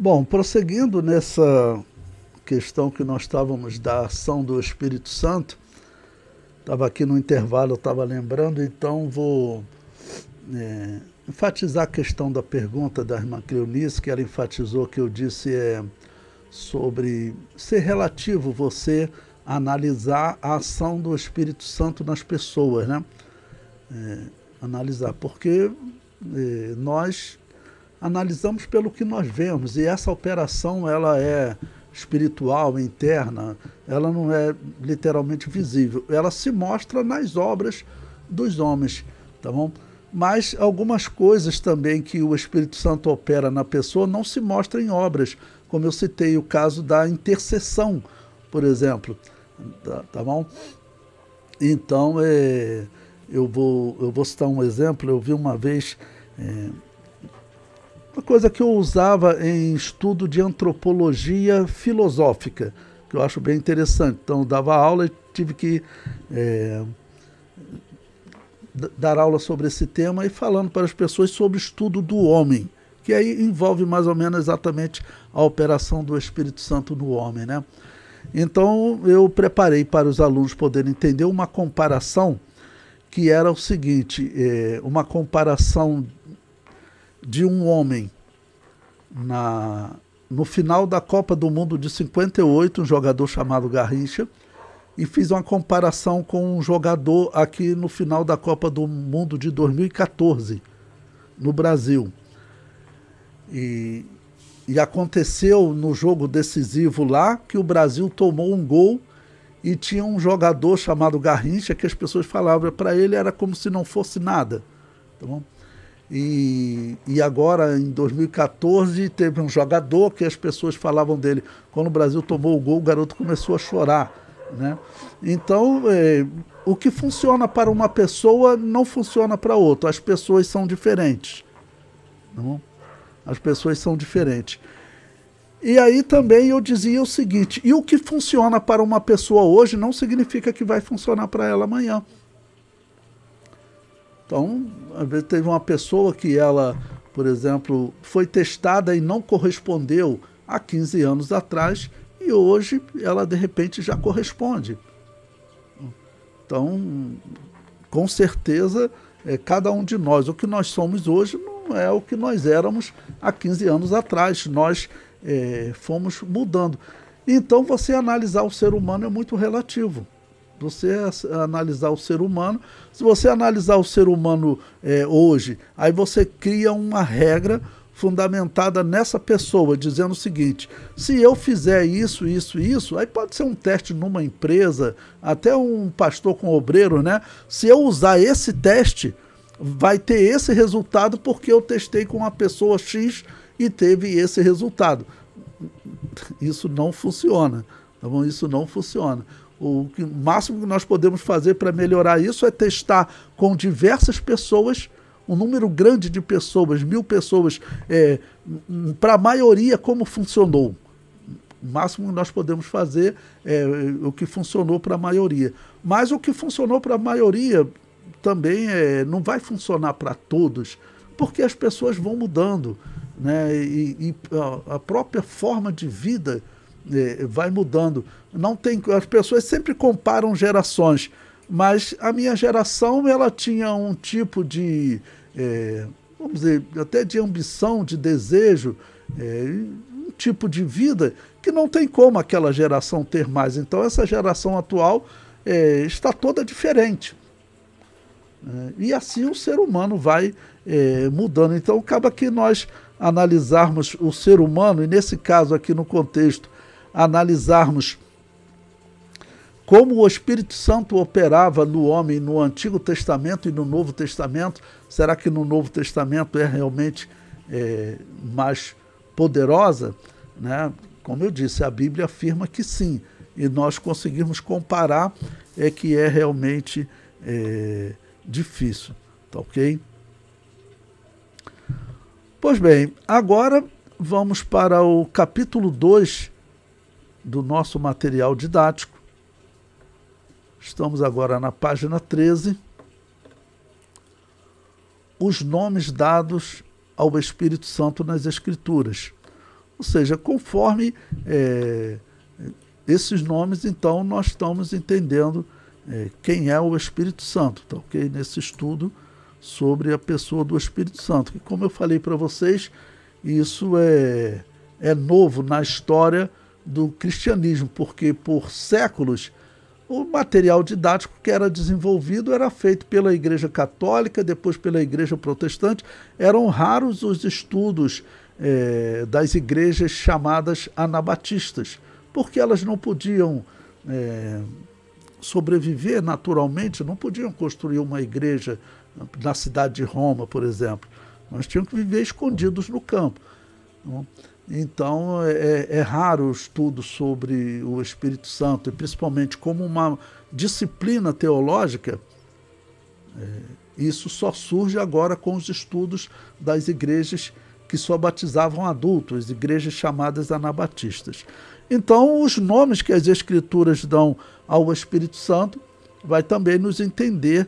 Bom, prosseguindo nessa questão que nós estávamos da ação do Espírito Santo, estava aqui no intervalo, eu estava lembrando, então vou enfatizar a questão da pergunta da irmã Cleonice, que ela enfatizou que eu disse sobre ser relativo você analisar a ação do Espírito Santo nas pessoas, né? Analisar, porque nós analisamos pelo que nós vemos, e essa operação ela é espiritual, interna, ela não é literalmente visível, ela se mostra nas obras dos homens, tá bom? Mas algumas coisas também que o Espírito Santo opera na pessoa não se mostram em obras, como eu citei o caso da intercessão, por exemplo, tá bom? Então, eu vou citar um exemplo. Eu vi uma vez uma coisa que eu usava em estudo de antropologia filosófica, que eu acho bem interessante. Então, eu dava aula e tive que dar aula sobre esse tema e falando para as pessoas sobre o estudo do homem, que aí envolve mais ou menos exatamente a operação do Espírito Santo no homem, né? Então, eu preparei para os alunos poderem entender uma comparação que era o seguinte, uma comparação de um homem no final da Copa do Mundo de 58, um jogador chamado Garrincha, e fiz uma comparação com um jogador aqui no final da Copa do Mundo de 2014, no Brasil. E aconteceu no jogo decisivo lá que o Brasil tomou um gol e tinha um jogador chamado Garrincha que as pessoas falavam para ele, era como se não fosse nada. Tá bom? E agora, em 2014, teve um jogador que as pessoas falavam dele. Quando o Brasil tomou o gol, o garoto começou a chorar, né? Então, o que funciona para uma pessoa não funciona para outra. As pessoas são diferentes. Tá bom? As pessoas são diferentes. E aí também eu dizia o seguinte, e o que funciona para uma pessoa hoje não significa que vai funcionar para ela amanhã. Então, às vezes teve uma pessoa que ela, por exemplo, foi testada e não correspondeu há 15 anos atrás, e hoje ela de repente já corresponde. Então, com certeza, cada um de nós, o que nós somos hoje não é o que nós éramos há 15 anos atrás. Nós fomos mudando. Então, você analisar o ser humano é muito relativo. Você analisar o ser humano, se você analisar o ser humano hoje, aí você cria uma regra fundamentada nessa pessoa, dizendo o seguinte, se eu fizer isso, isso, isso, aí pode ser um teste numa empresa, até um pastor com obreiro, né? Se eu usar esse teste, vai ter esse resultado porque eu testei com uma pessoa X e teve esse resultado. Isso não funciona, tá bom? Isso não funciona. O máximo que nós podemos fazer para melhorar isso é testar com diversas pessoas, um número grande de pessoas, 1000 pessoas, para a maioria como funcionou. O máximo que nós podemos fazer é o que funcionou para a maioria. Mas o que funcionou para a maioria também não vai funcionar para todos, porque as pessoas vão mudando, né? E a própria forma de vida vai mudando. Não tem, as pessoas sempre comparam gerações, mas a minha geração ela tinha um tipo de, vamos dizer, até de ambição, de desejo, um tipo de vida que não tem como aquela geração ter mais. Então essa geração atual está toda diferente. E assim o ser humano vai mudando. Então acaba que nós analisarmos o ser humano, e nesse caso aqui no contexto, analisarmos como o Espírito Santo operava no homem no Antigo Testamento e no Novo Testamento. Será que no Novo Testamento é realmente mais poderosa? Né? Como eu disse, a Bíblia afirma que sim, e nós conseguirmos comparar que é realmente difícil, tá ok? Pois bem, agora vamos para o capítulo 2 do nosso material didático. Estamos agora na página 13. Os nomes dados ao Espírito Santo nas Escrituras. Ou seja, conforme esses nomes, então, nós estamos entendendo quem é o Espírito Santo, tá, ok? Nesse estudo sobre a pessoa do Espírito Santo. E como eu falei para vocês, isso é novo na história do cristianismo, porque por séculos o material didático que era desenvolvido era feito pela Igreja Católica, depois pela Igreja Protestante. Eram raros os estudos das igrejas chamadas anabatistas, porque elas não podiam sobreviver naturalmente, não podiam construir uma igreja na cidade de Roma, por exemplo. Nós tínhamos que viver escondidos no campo. Então, é raro o estudo sobre o Espírito Santo, e principalmente como uma disciplina teológica. Isso só surge agora com os estudos das igrejas que só batizavam adultos, igrejas chamadas anabatistas. Então, os nomes que as Escrituras dão ao Espírito Santo vai também nos entender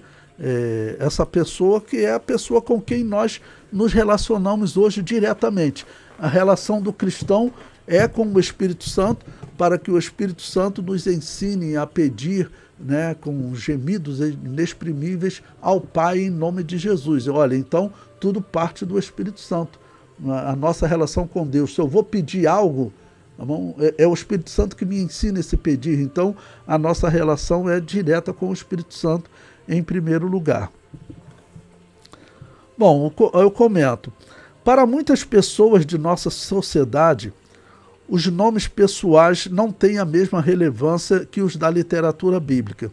essa pessoa, que é a pessoa com quem nós nos relacionamos hoje diretamente. A relação do cristão é com o Espírito Santo, para que o Espírito Santo nos ensine a pedir, né, com gemidos inexprimíveis ao Pai em nome de Jesus. Olha, então tudo parte do Espírito Santo. A nossa relação com Deus, se eu vou pedir algo, tá bom? É o Espírito Santo que me ensina esse pedir. Então a nossa relação é direta com o Espírito Santo em primeiro lugar. Bom, eu comento. Para muitas pessoas de nossa sociedade, os nomes pessoais não têm a mesma relevância que os da literatura bíblica.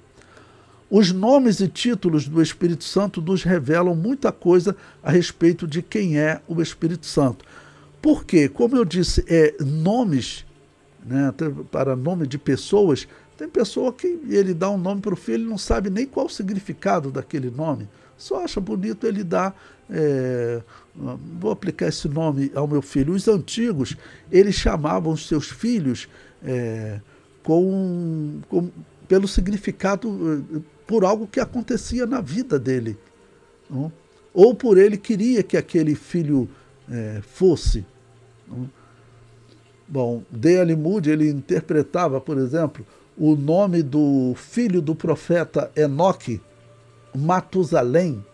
Os nomes e títulos do Espírito Santo nos revelam muita coisa a respeito de quem é o Espírito Santo. Porque, como eu disse, nomes, né, para nome de pessoas, tem pessoa que ele dá um nome para o filho e não sabe nem qual o significado daquele nome. Só acha bonito, ele dá... vou aplicar esse nome ao meu filho. Os antigos, eles chamavam os seus filhos pelo significado, por algo que acontecia na vida dele, não? Ou por ele queria que aquele filho fosse. Não? Bom, D.L. Moody, ele interpretava, por exemplo, o nome do filho do profeta Enoque, Matusalém.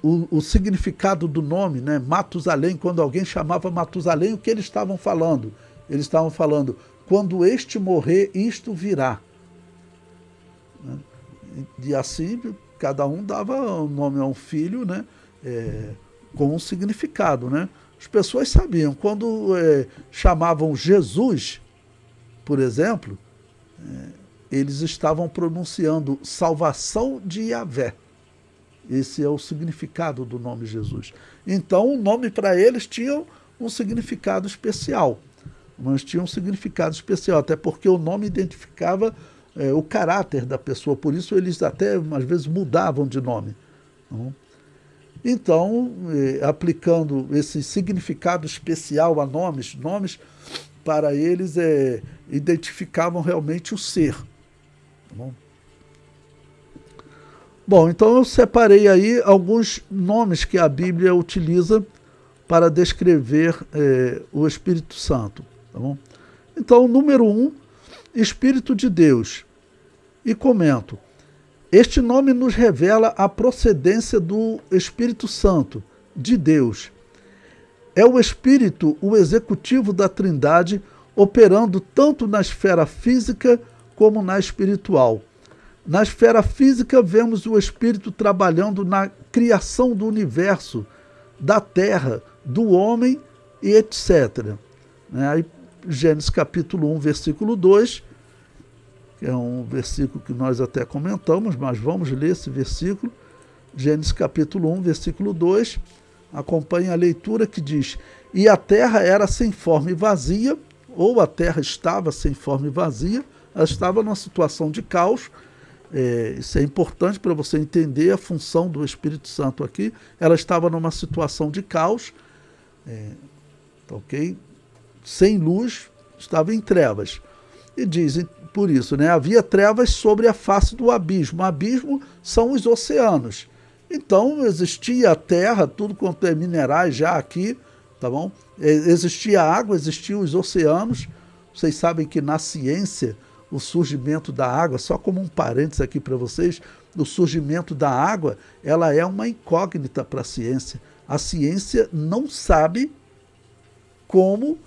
O significado do nome, né, Matusalém, quando alguém chamava Matusalém, o que eles estavam falando? Eles estavam falando, quando este morrer, isto virá. E assim, cada um dava o nome a um filho, né, com um significado. Né? As pessoas sabiam, quando chamavam Jesus, por exemplo, eles estavam pronunciando salvação de Yahvé. Esse é o significado do nome Jesus. Então, o nome para eles tinha um significado especial. Mas tinha um significado especial, até porque o nome identificava o caráter da pessoa. Por isso, eles até, às vezes, mudavam de nome. Então, aplicando esse significado especial a nomes, para eles, identificavam realmente o ser. Tá bom? Bom, então eu separei aí alguns nomes que a Bíblia utiliza para descrever o Espírito Santo. Tá bom? Então, número 1, Espírito de Deus. E comento, este nome nos revela a procedência do Espírito Santo, de Deus. É o Espírito, o executivo da Trindade, operando tanto na esfera física como na espiritual. Na esfera física, vemos o Espírito trabalhando na criação do universo, da terra, do homem e etc. Aí, Gênesis capítulo 1, versículo 2, que é um versículo que nós até comentamos, mas vamos ler esse versículo. Gênesis capítulo 1, versículo 2, acompanhe a leitura que diz, e a terra era sem forma e vazia, ou a terra estava sem forma e vazia, ela estava numa situação de caos. Isso é importante para você entender a função do Espírito Santo aqui. Ela estava numa situação de caos, ok? Sem luz, estava em trevas. E dizem, por isso, né, havia trevas sobre a face do abismo. O abismo são os oceanos. Então existia a terra, tudo quanto é minerais já aqui, tá bom? Existia água, existiam os oceanos. Vocês sabem que na ciência, o surgimento da água, só como um parênteses aqui para vocês, o surgimento da água, ela é uma incógnita para a ciência. A ciência não sabe como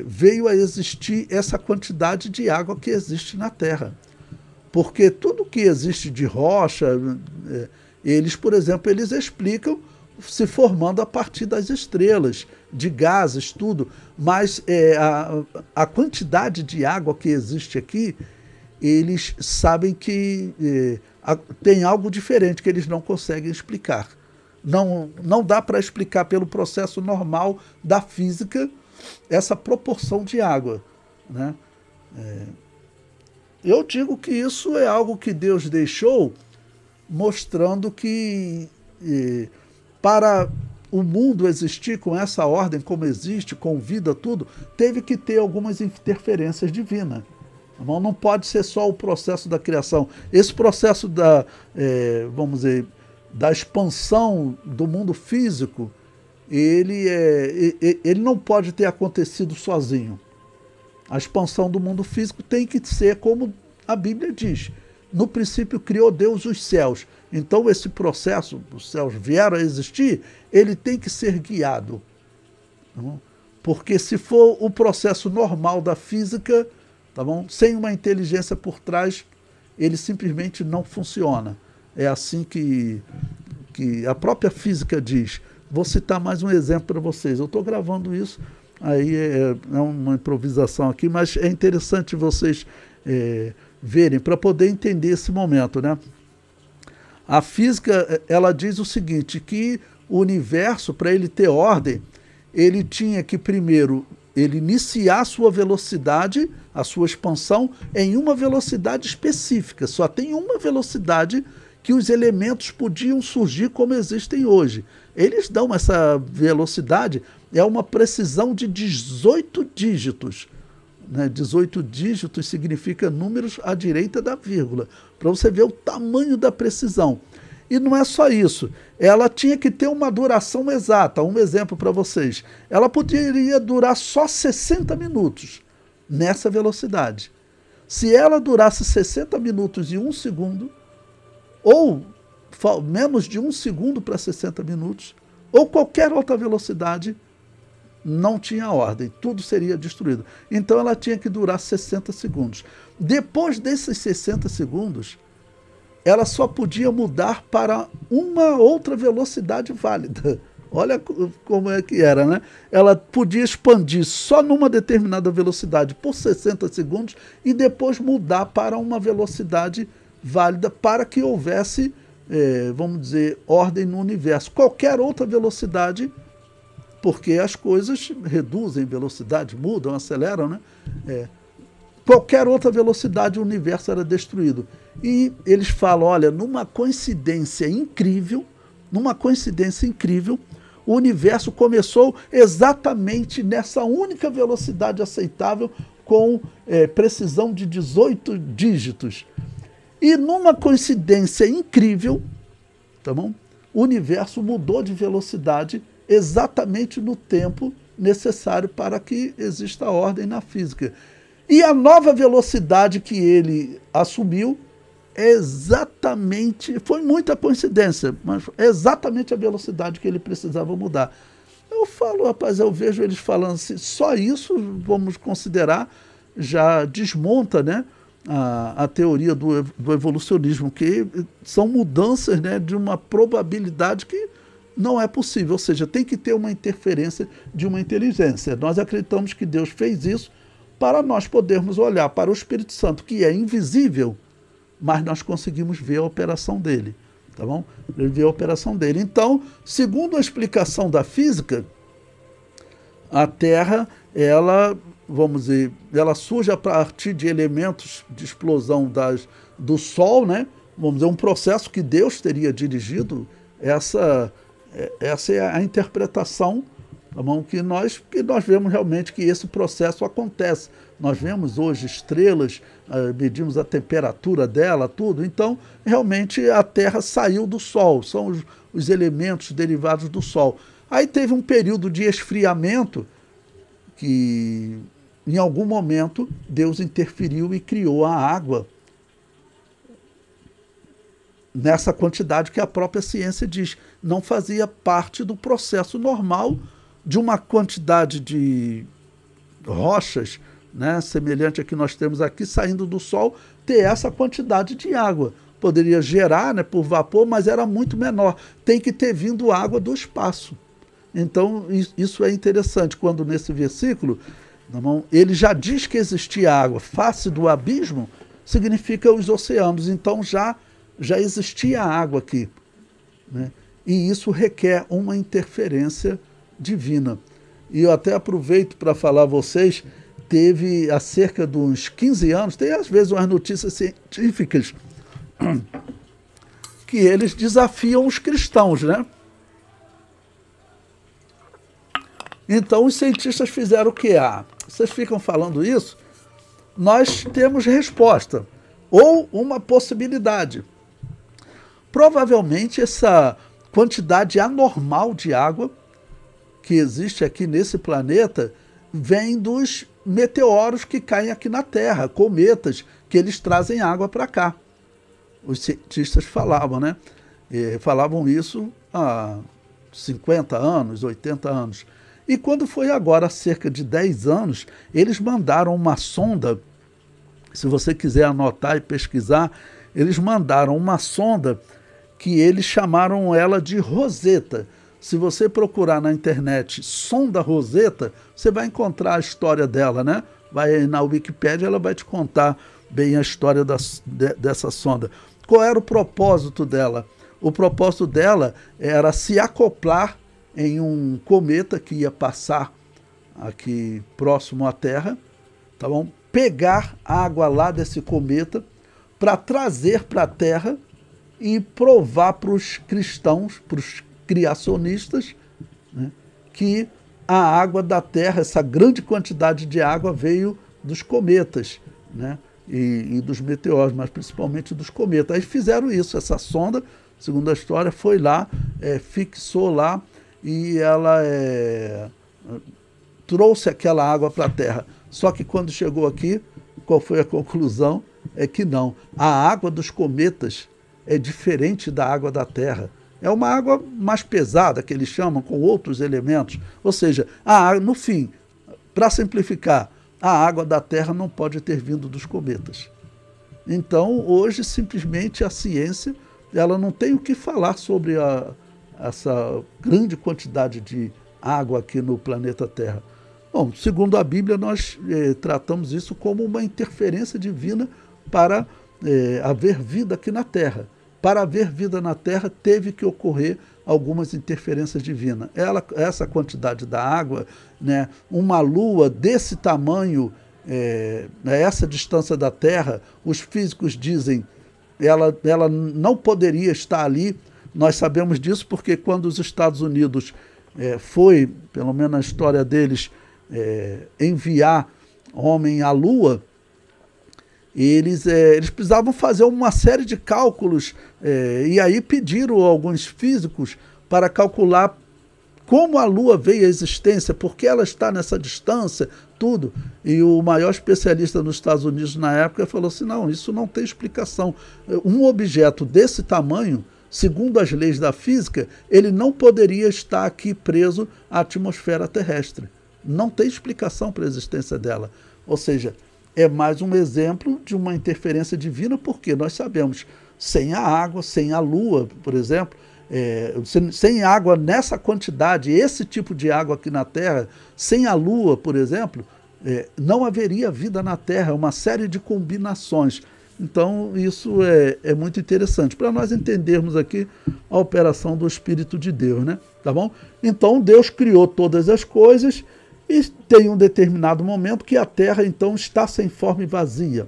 veio a existir essa quantidade de água que existe na Terra. Porque tudo que existe de rocha, eles, por exemplo, eles explicam se formando a partir das estrelas, de gases, tudo. Mas a quantidade de água que existe aqui, eles sabem que tem algo diferente que eles não conseguem explicar. Não dá para explicar pelo processo normal da física essa proporção de água, né? Eu digo que isso é algo que Deus deixou, mostrando que para o mundo existir com essa ordem como existe, com vida, tudo, teve que ter algumas interferências divinas. Não pode ser só o processo da criação. Esse processo vamos dizer, da expansão do mundo físico, ele não pode ter acontecido sozinho. A expansão do mundo físico tem que ser como a Bíblia diz. No princípio criou Deus os céus. Então esse processo, os céus vieram a existir, ele tem que ser guiado. Porque se for o processo normal da física, tá bom? Sem uma inteligência por trás, ele simplesmente não funciona. É assim que a própria física diz. Vou citar mais um exemplo para vocês. Eu estou gravando isso, aí é uma improvisação aqui, mas é interessante vocês verem, para poder entender esse momento, né? A física, ela diz o seguinte, que o universo, para ele ter ordem, ele tinha que primeiro ele iniciar a sua velocidade, a sua expansão, em uma velocidade específica. Só tem uma velocidade que os elementos podiam surgir como existem hoje. Eles dão essa velocidade, é uma precisão de 18 dígitos. 18 dígitos significa números à direita da vírgula, para você ver o tamanho da precisão. E não é só isso, ela tinha que ter uma duração exata. Um exemplo para vocês, ela poderia durar só 60 minutos nessa velocidade. Se ela durasse 60 minutos e 1 segundo, ou menos de 1 segundo para 60 minutos, ou qualquer outra velocidade, não tinha ordem, tudo seria destruído. Então ela tinha que durar 60 segundos. Depois desses 60 segundos, ela só podia mudar para uma outra velocidade válida. Olha como é que era, né? Ela podia expandir só numa determinada velocidade por 60 segundos e depois mudar para uma velocidade válida para que houvesse, vamos dizer, ordem no universo. Qualquer outra velocidade, porque as coisas reduzem velocidade, mudam, aceleram, né? Qualquer outra velocidade o universo era destruído. E eles falam, olha, numa coincidência incrível, o universo começou exatamente nessa única velocidade aceitável, com precisão de 18 dígitos. E numa coincidência incrível, tá bom? O universo mudou de velocidade exatamente no tempo necessário para que exista ordem na física. E a nova velocidade que ele assumiu é exatamente, foi muita coincidência, mas é exatamente a velocidade que ele precisava mudar. Eu falo, rapaz, eu vejo eles falando assim, só isso, vamos considerar, já desmonta, né, a teoria do evolucionismo, que são mudanças, né, de uma probabilidade que não é possível, ou seja, tem que ter uma interferência de uma inteligência. Nós acreditamos que Deus fez isso para nós podermos olhar para o Espírito Santo, que é invisível, mas nós conseguimos ver a operação dele, tá bom? Ele vê a operação dele. Então, segundo a explicação da física, a Terra, ela, vamos dizer, ela surge a partir de elementos de explosão do Sol, né? Vamos dizer, um processo que Deus teria dirigido. Essa é a interpretação, tá bom? Que nós vemos realmente que esse processo acontece. Nós vemos hoje estrelas, medimos a temperatura dela, tudo. Então, realmente, a Terra saiu do Sol, são os elementos derivados do Sol. Aí teve um período de esfriamento que, em algum momento, Deus interferiu e criou a água nessa quantidade que a própria ciência diz. Não fazia parte do processo normal de uma quantidade de rochas, né, semelhante a que nós temos aqui, saindo do Sol, ter essa quantidade de água. Poderia gerar, né, por vapor, mas era muito menor. Tem que ter vindo água do espaço. Então, isso é interessante, quando nesse versículo, ele já diz que existia água. Face do abismo significa os oceanos. Então, já existia água aqui, né? E isso requer uma interferência divina. E eu até aproveito para falar a vocês, teve há cerca de uns 15 anos, tem às vezes umas notícias científicas que eles desafiam os cristãos, né? Então os cientistas fizeram o que? Vocês ficam falando isso? Nós temos resposta, ou uma possibilidade. Provavelmente essa quantidade anormal de água que existe aqui nesse planeta vem dos meteoros que caem aqui na Terra, cometas, que eles trazem água para cá. Os cientistas falavam, né? Falavam isso há 50 anos, 80 anos. E quando foi agora, há cerca de 10 anos, eles mandaram uma sonda, se você quiser anotar e pesquisar, eles mandaram uma sonda que eles chamaram ela de Rosetta. Se você procurar na internet sonda Rosetta, você vai encontrar a história dela, né? Vai na Wikipédia, ela vai te contar bem a história dessa sonda. Qual era o propósito dela? O propósito dela era se acoplar em um cometa que ia passar aqui próximo à Terra, tá bom? Pegar água lá desse cometa para trazer para a Terra e provar para os cristãos, para os criacionistas, né, que a água da Terra, essa grande quantidade de água veio dos cometas, né, e dos meteoros, mas principalmente dos cometas. Aí fizeram isso, essa sonda, segundo a história, foi lá, fixou lá e ela trouxe aquela água para a Terra. Só que quando chegou aqui, qual foi a conclusão? É que não. A água dos cometas é diferente da água da Terra. É uma água mais pesada, que eles chamam, com outros elementos. Ou seja, no fim, para simplificar, a água da Terra não pode ter vindo dos cometas. Então, hoje, simplesmente, a ciência ela não tem o que falar sobre essa grande quantidade de água aqui no planeta Terra. Bom, segundo a Bíblia, nós tratamos isso como uma interferência divina para haver vida aqui na Terra. Para haver vida na Terra, teve que ocorrer algumas interferências divinas. Essa quantidade da água, né, uma lua desse tamanho, essa distância da Terra, os físicos dizem, ela não poderia estar ali. Nós sabemos disso porque quando os Estados Unidos foi, pelo menos na história deles, enviar homem à Lua, eles precisavam fazer uma série de cálculos, e aí pediram a alguns físicos para calcular como a Lua veio à existência, porque ela está nessa distância, tudo. E o maior especialista nos Estados Unidos na época falou assim, não, isso não tem explicação. Um objeto desse tamanho, segundo as leis da física, ele não poderia estar aqui preso à atmosfera terrestre. Não tem explicação para a existência dela. Ou seja, é mais um exemplo de uma interferência divina, porque nós sabemos, sem a água, sem a Lua, por exemplo, sem água nessa quantidade, esse tipo de água aqui na Terra, sem a Lua, por exemplo, não haveria vida na Terra, uma série de combinações. Então, isso é muito interessante, para nós entendermos aqui a operação do Espírito de Deus, né? Tá bom? Então, Deus criou todas as coisas, e tem um determinado momento que a Terra, então, está sem forma e vazia.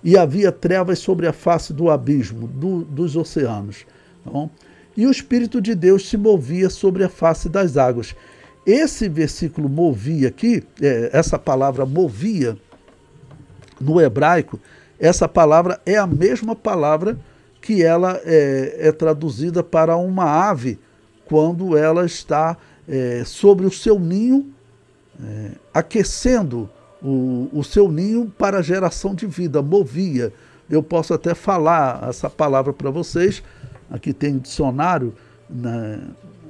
E havia trevas sobre a face do abismo, dos oceanos. Tá bom? E o Espírito de Deus se movia sobre a face das águas. Esse versículo movia aqui, essa palavra movia, no hebraico, essa palavra é a mesma palavra que ela é traduzida para uma ave, quando ela está sobre o seu ninho, aquecendo o seu ninho para a geração de vida, movia. Eu posso até falar essa palavra para vocês, aqui tem um dicionário,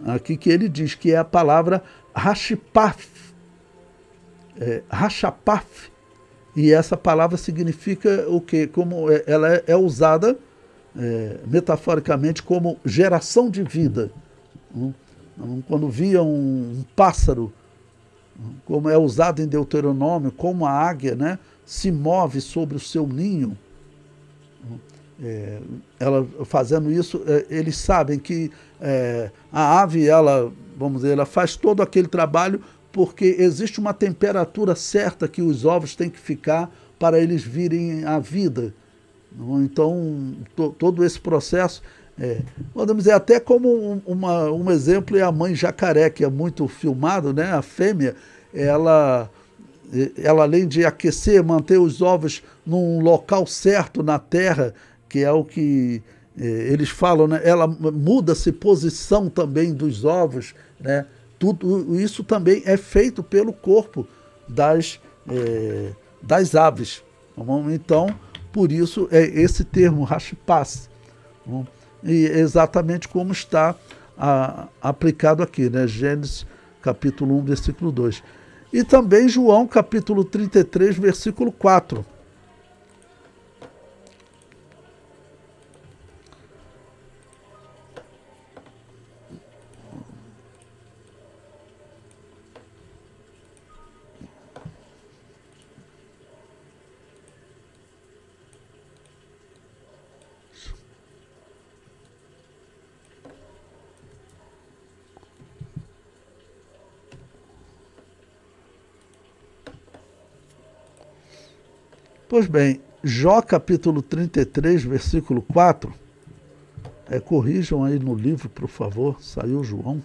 aqui que ele diz que é a palavra rachipaf, rachapaf, e essa palavra significa o quê? Como ela é usada metaforicamente como geração de vida. Quando via um pássaro, como é usado em Deuteronômio, como a águia, né, se move sobre o seu ninho, ela fazendo isso, eles sabem que a ave, vamos dizer, ela faz todo aquele trabalho porque existe uma temperatura certa que os ovos têm que ficar para eles virem à vida. Então, todo esse processo, podemos dizer, até como um exemplo é a mãe jacaré, que é muito filmado, né? A fêmea, ela além de aquecer, manter os ovos num local certo na terra, que é o que eles falam, né? Ela muda-se posição também dos ovos, né? Tudo isso também é feito pelo corpo das aves. Então, por isso é esse termo, rachipaz, e exatamente como está aplicado aqui, né? Gênesis capítulo 1, versículo 2. E também João capítulo 33, versículo 4. Pois bem, Jó capítulo 33, versículo 4, corrijam aí no livro, por favor, saiu João.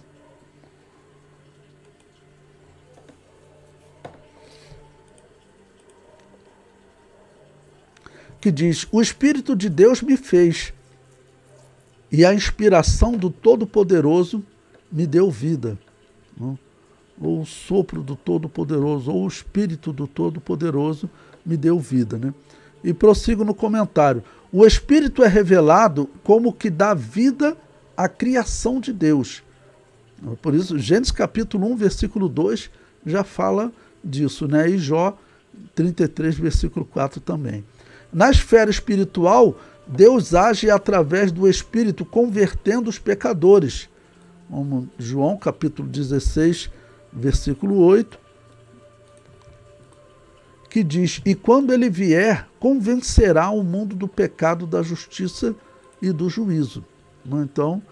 Que diz: o Espírito de Deus me fez, e a inspiração do Todo-Poderoso me deu vida. Ou o sopro do Todo-Poderoso, ou o Espírito do Todo-Poderoso me deu vida, né? E prossigo no comentário. O Espírito é revelado como que dá vida à criação de Deus. Por isso, Gênesis capítulo 1, versículo 2, já fala disso, né? E Jó 33, versículo 4 também. Na esfera espiritual, Deus age através do Espírito, convertendo os pecadores. Como João capítulo 16, versículo 8, que diz: e quando ele vier, convencerá o mundo do pecado, da justiça e do juízo. Então,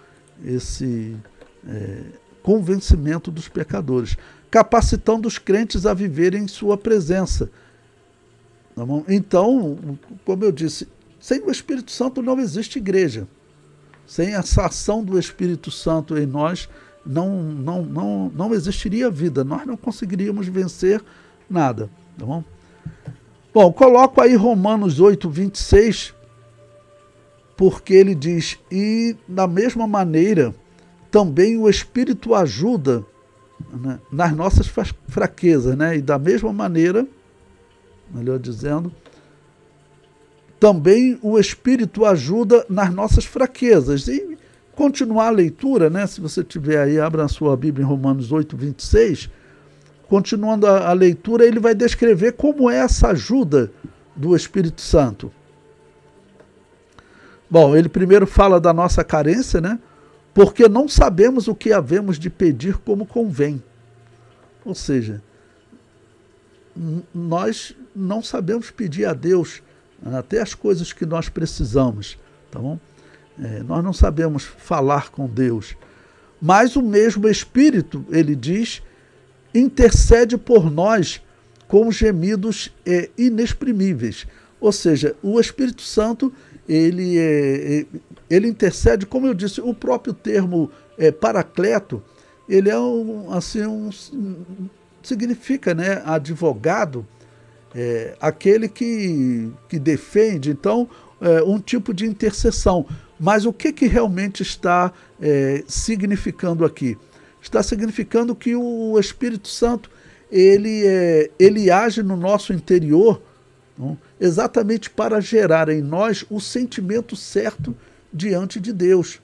esse convencimento dos pecadores, capacitando os crentes a viverem em sua presença. Então, como eu disse, sem o Espírito Santo não existe igreja. Sem essa ação do Espírito Santo em nós, não existiria vida. Nós não conseguiríamos vencer nada. Tá bom? Bom, coloco aí Romanos 8, 26, porque ele diz: e da mesma maneira também o Espírito ajuda, né, nas nossas fraquezas, né? E da mesma maneira, melhor dizendo, também o Espírito ajuda nas nossas fraquezas. E continuar a leitura, né? Se você tiver aí, abra a sua Bíblia em Romanos 8, 26. Continuando a leitura, ele vai descrever como é essa ajuda do Espírito Santo. Bom, ele primeiro fala da nossa carência, né? Porque não sabemos o que havemos de pedir como convém. Ou seja, nós não sabemos pedir a Deus até as coisas que nós precisamos, tá bom? Nós não sabemos falar com Deus. Mas o mesmo Espírito, ele diz, intercede por nós com gemidos inexprimíveis. Ou seja, o Espírito Santo, ele intercede, como eu disse, o próprio termo paracleto, ele é significa, né, advogado, aquele que defende, então, um tipo de intercessão. Mas o que realmente está significando aqui? está significando que o Espírito Santo ele age no nosso interior, não? Exatamente para gerar em nós o sentimento certo diante de Deus.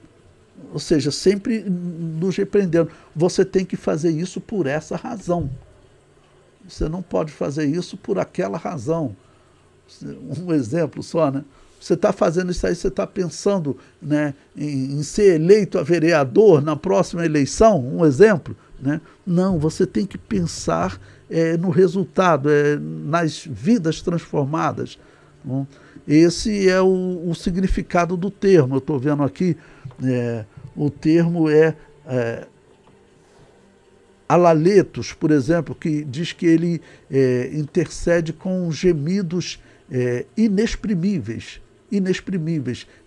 Ou seja, sempre nos repreendendo. Você tem que fazer isso por essa razão. Você não pode fazer isso por aquela razão. Um exemplo só, né? Você está fazendo isso aí, você está pensando, né, em ser eleito a vereador na próxima eleição, um exemplo, né? Não, você tem que pensar no resultado, nas vidas transformadas. Não? Esse é o significado do termo. Eu estou vendo aqui, o termo alaletos, por exemplo, que diz que ele intercede com gemidos inexprimíveis.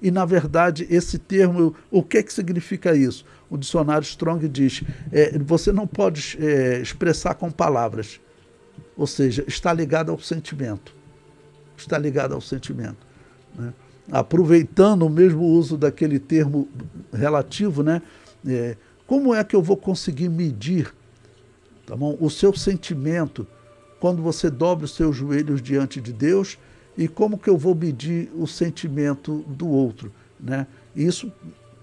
E, na verdade, esse termo, o que significa isso? O dicionário Strong diz, você não pode expressar com palavras, ou seja, está ligado ao sentimento. Está ligado ao sentimento. Né? Aproveitando o mesmo uso daquele termo relativo, né? Como é que eu vou conseguir medir, tá bom, o seu sentimento quando você dobra os seus joelhos diante de Deus? E como que eu vou medir o sentimento do outro? Né? Isso,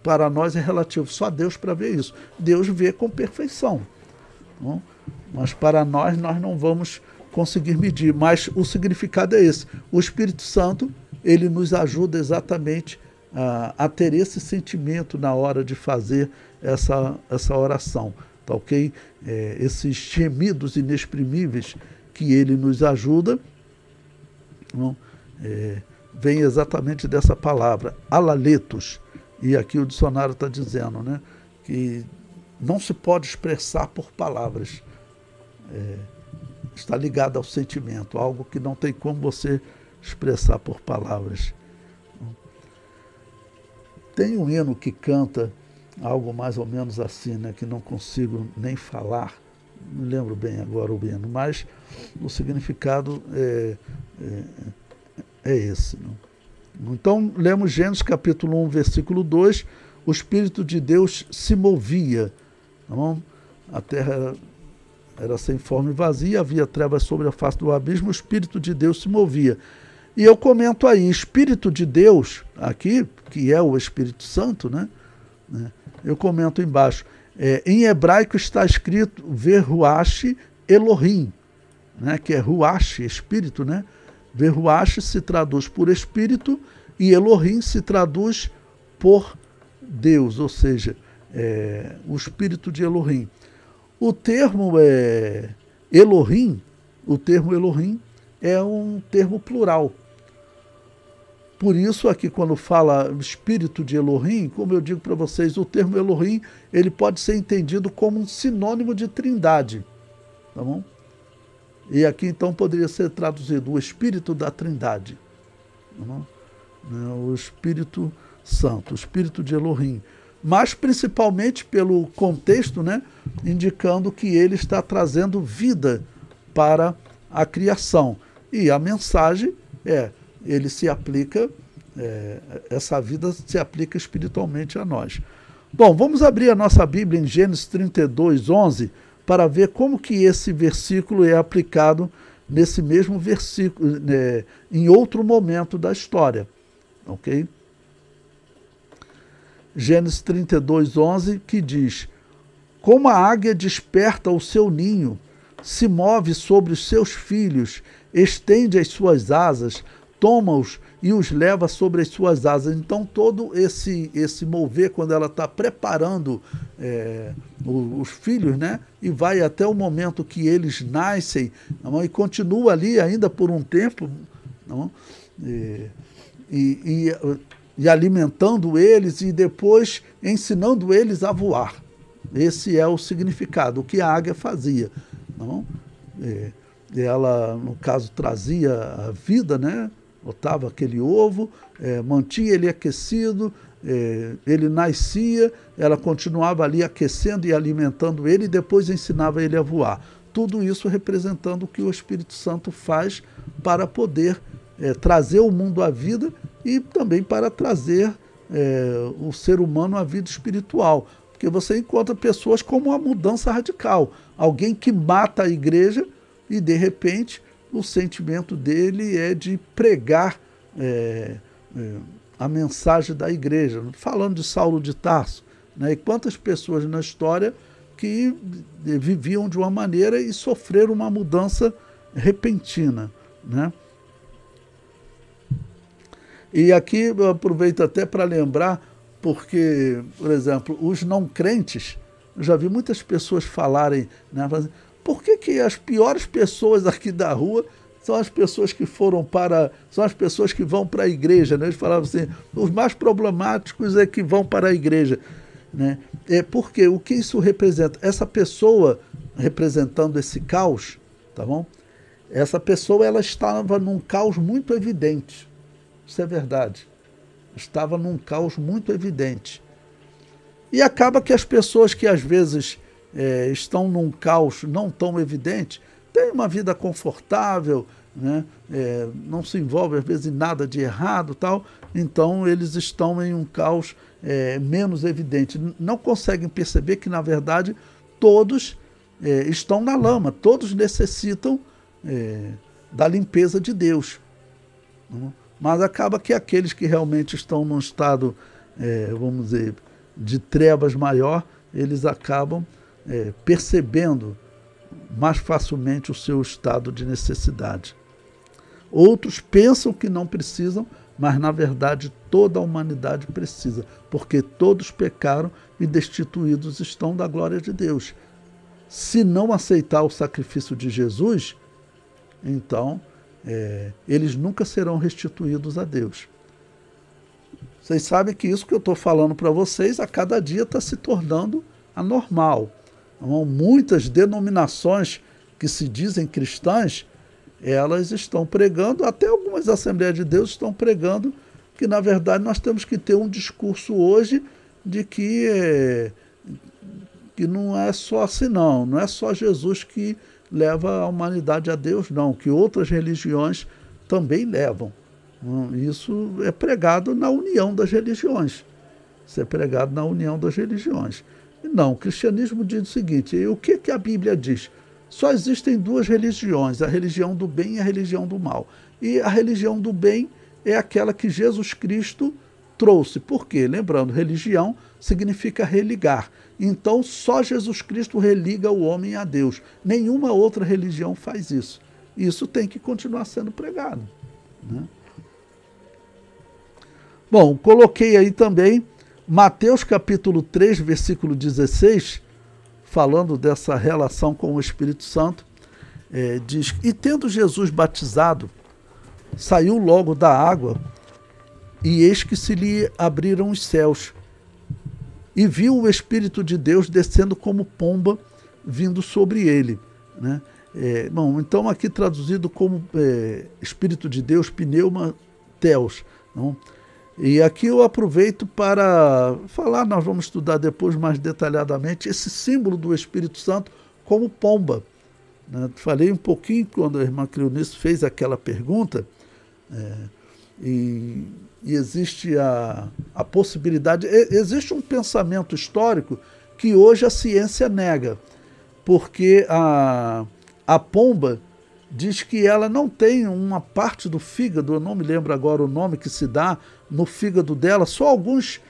para nós, é relativo. Só Deus para ver isso. Deus vê com perfeição. Não? Mas para nós não vamos conseguir medir. Mas o significado é esse. O Espírito Santo, ele nos ajuda exatamente a ter esse sentimento na hora de fazer essa oração. Tá ok? Esses gemidos inexprimíveis que ele nos ajuda, não? Vem exatamente dessa palavra, alaletos. E aqui o dicionário está dizendo, né, que não se pode expressar por palavras. Está ligado ao sentimento, algo que não tem como você expressar por palavras. Tem um hino que canta algo mais ou menos assim, né, que não consigo nem falar, não lembro bem agora o hino, mas o significado é esse. Não? Então, lemos Gênesis capítulo 1, versículo 2, o Espírito de Deus se movia. Não? A terra era sem forma e vazia, havia trevas sobre a face do abismo, o Espírito de Deus se movia. E eu comento aí, Espírito de Deus, aqui, que é o Espírito Santo, né? Eu comento embaixo, em hebraico está escrito Veruach Elohim, né? Que é Ruach, Espírito, né? Veruach se traduz por Espírito e Elohim se traduz por Deus, ou seja, o Espírito de Elohim. O termo Elohim é um termo plural. Por isso aqui quando fala Espírito de Elohim, como eu digo para vocês, o termo Elohim ele pode ser entendido como um sinônimo de trindade. Tá bom? E aqui então poderia ser traduzido o Espírito da Trindade. Tá bom? O Espírito Santo, o Espírito de Elohim. Mas principalmente pelo contexto, né, indicando que ele está trazendo vida para a criação. E a mensagem ele se aplica, essa vida se aplica espiritualmente a nós. Bom, vamos abrir a nossa Bíblia em Gênesis 32, 11, para ver como que esse versículo é aplicado nesse mesmo versículo, em outro momento da história. Ok? Gênesis 32, 11, que diz: como a águia desperta o seu ninho, se move sobre os seus filhos, estende as suas asas, toma-os e os leva sobre as suas asas. Então todo esse mover, quando ela está preparando os filhos, né, e vai até o momento que eles nascem, não, e continua ali ainda por um tempo, não, e alimentando eles e depois ensinando eles a voar. Esse é o significado, o que a águia fazia. Não? Ela, no caso, trazia a vida, né? Botava aquele ovo, mantinha ele aquecido, ele nascia, ela continuava ali aquecendo e alimentando ele e depois ensinava ele a voar. Tudo isso representando o que o Espírito Santo faz para poder trazer o mundo à vida e também para trazer o ser humano à vida espiritual. Porque Porque você encontra pessoas como uma mudança radical. Alguém que mata a igreja e, de repente, o sentimento dele é de pregar a mensagem da igreja. Falando de Saulo de Tarso, né? E quantas pessoas na história que viviam de uma maneira e sofreram uma mudança repentina, né? E aqui eu aproveito até para lembrar, porque, por exemplo, os não crentes, eu já vi muitas pessoas falarem, né, por que as piores pessoas aqui da rua são as pessoas que são as pessoas que vão para a igreja, né? Eles falavam assim, os mais problemáticos é que vão para a igreja, né? Porque o que isso representa? Essa pessoa representando esse caos, tá bom? Essa pessoa, ela estava num caos muito evidente. Isso é verdade. Estava num caos muito evidente. E acaba que as pessoas que às vezes estão num caos não tão evidente, têm uma vida confortável, né? Não se envolvem às vezes em nada de errado, tal. Então eles estão em um caos menos evidente. Não conseguem perceber que, na verdade, todos estão na lama, todos necessitam da limpeza de Deus. Mas acaba que aqueles que realmente estão num estado, vamos dizer, de trevas maior, eles acabam percebendo mais facilmente o seu estado de necessidade. Outros pensam que não precisam, mas na verdade toda a humanidade precisa, porque todos pecaram e destituídos estão da glória de Deus. Se não aceitar o sacrifício de Jesus, então eles nunca serão restituídos a Deus. Vocês sabem que isso que eu estou falando para vocês, a cada dia está se tornando anormal. Então, muitas denominações que se dizem cristãs, elas estão pregando, até algumas Assembleias de Deus estão pregando, que na verdade nós temos que ter um discurso hoje de que não é só assim não é só Jesus que leva a humanidade a Deus, não, que outras religiões também levam. Isso é pregado na união das religiões. Isso é pregado na união das religiões. E não, o cristianismo diz o seguinte, e o que a Bíblia diz? Só existem duas religiões, a religião do bem e a religião do mal. E a religião do bem é aquela que Jesus Cristo trouxe. Por quê? Lembrando, religião significa religar. Então, só Jesus Cristo religa o homem a Deus. Nenhuma outra religião faz isso. Isso tem que continuar sendo pregado, né? Bom, coloquei aí também Mateus capítulo 3, versículo 16, falando dessa relação com o Espírito Santo, diz, e tendo Jesus batizado, saiu logo da água, e eis que se lhe abriram os céus, e viu o Espírito de Deus descendo como pomba, vindo sobre ele, né? Bom, então aqui traduzido como Espírito de Deus, pneuma theos, não? E aqui eu aproveito para falar, nós vamos estudar depois mais detalhadamente, esse símbolo do Espírito Santo como pomba, né? Falei um pouquinho quando a irmã Cleonice fez aquela pergunta, e existe a possibilidade, existe um pensamento histórico que hoje a ciência nega, porque a pomba diz que ela não tem uma parte do fígado, eu não me lembro agora o nome que se dá no fígado dela, só alguns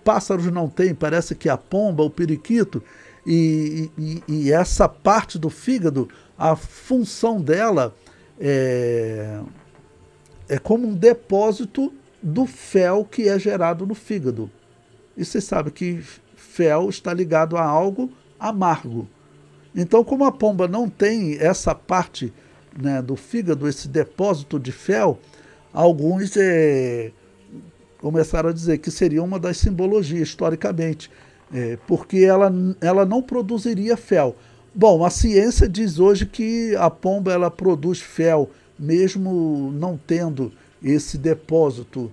pássaros não têm, parece que a pomba, o periquito, e essa parte do fígado, a função dela é como um depósito do fel que é gerado no fígado. E você sabe que fel está ligado a algo amargo. Então, como a pomba não tem essa parte, né, do fígado, esse depósito de fel, alguns começaram a dizer que seria uma das simbologias, historicamente, porque ela não produziria fel. Bom, a ciência diz hoje que a pomba ela produz fel, mesmo não tendo esse depósito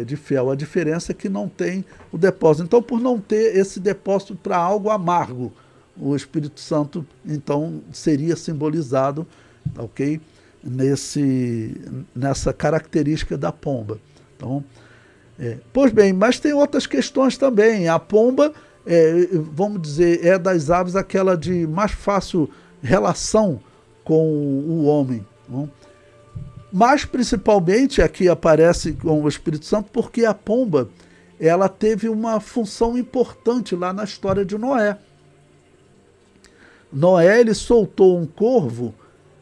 de fel. A diferença é que não tem o depósito. Então, por não ter esse depósito para algo amargo, o Espírito Santo, então, seria simbolizado, ok? Nessa característica da pomba. Então, pois bem, mas tem outras questões também. A pomba, vamos dizer, é das aves aquela de mais fácil relação com o homem. Não? Mas, principalmente, aqui aparece com o Espírito Santo, porque a pomba, ela teve uma função importante lá na história de Noé. Noé, ele soltou um corvo,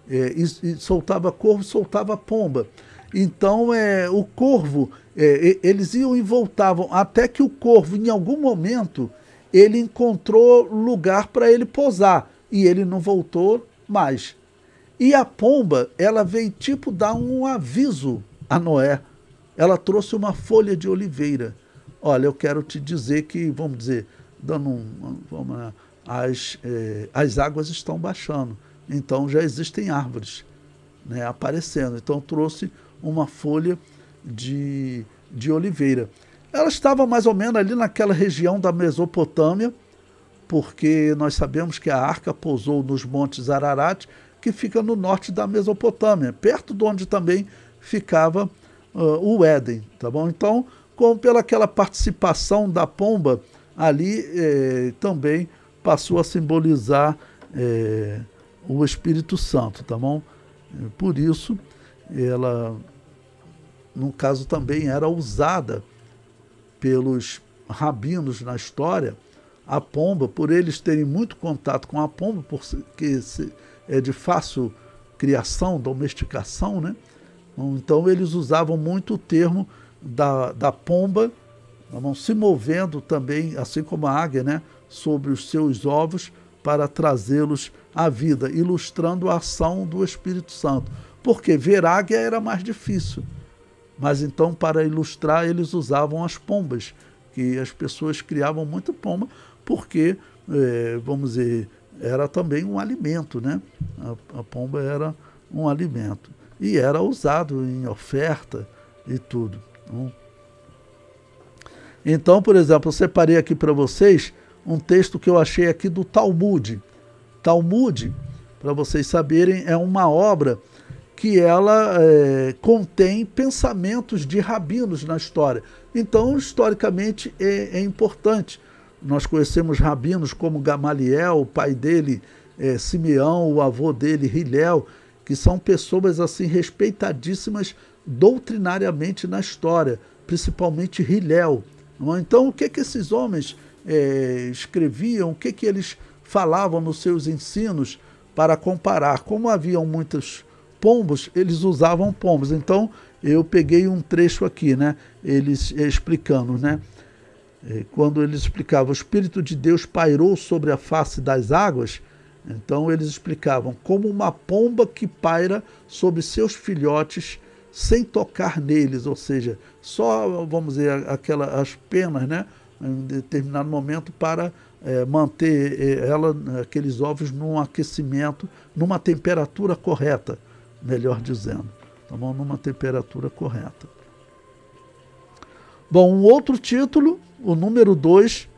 e soltava corvo, soltava pomba. Então, o corvo, eles iam e voltavam, até que o corvo, em algum momento, ele encontrou lugar para ele pousar, e ele não voltou mais. E a pomba, ela veio tipo dar um aviso a Noé. Ela trouxe uma folha de oliveira. Olha, eu quero te dizer que, vamos dizer, as águas estão baixando, então já existem árvores, né, aparecendo. Então trouxe uma folha de oliveira. Ela estava mais ou menos ali naquela região da Mesopotâmia, porque nós sabemos que a arca pousou nos montes Ararat, que fica no norte da Mesopotâmia, perto de onde também ficava o Éden, tá bom? Então, pelaquela participação da pomba, ali também passou a simbolizar o Espírito Santo, tá bom? Por isso, ela, no caso, também era usada pelos rabinos na história, a pomba, por eles terem muito contato com a pomba, porque é de fácil criação, domesticação, né? Então eles usavam muito o termo da pomba, se movendo também, assim como a águia, né, sobre os seus ovos para trazê-los à vida, ilustrando a ação do Espírito Santo. Porque ver águia era mais difícil, mas então para ilustrar eles usavam as pombas, que as pessoas criavam muito pomba, porque, vamos dizer, era também um alimento, né? A pomba era um alimento e era usado em oferta e tudo. Então, por exemplo, eu separei aqui para vocês um texto que eu achei aqui do Talmud. Talmud, para vocês saberem, é uma obra que ela contém pensamentos de rabinos na história. Então, historicamente, é importante. Nós conhecemos rabinos como Gamaliel, o pai dele, Simeão, o avô dele, Hilel, que são pessoas assim respeitadíssimas doutrinariamente na história, principalmente Hilel. Então, o que esses homens escreviam, o que eles falavam nos seus ensinos para comparar? Como haviam muitos pombos, eles usavam pombos. Então, eu peguei um trecho aqui, né? Eles explicando, né? Quando eles explicavam, o Espírito de Deus pairou sobre a face das águas, então eles explicavam como uma pomba que paira sobre seus filhotes sem tocar neles, ou seja, só, vamos dizer, as penas, né, em determinado momento para manter aqueles ovos num aquecimento, numa temperatura correta, melhor dizendo, tá bom? Numa temperatura correta. Bom, um outro título, o número 2,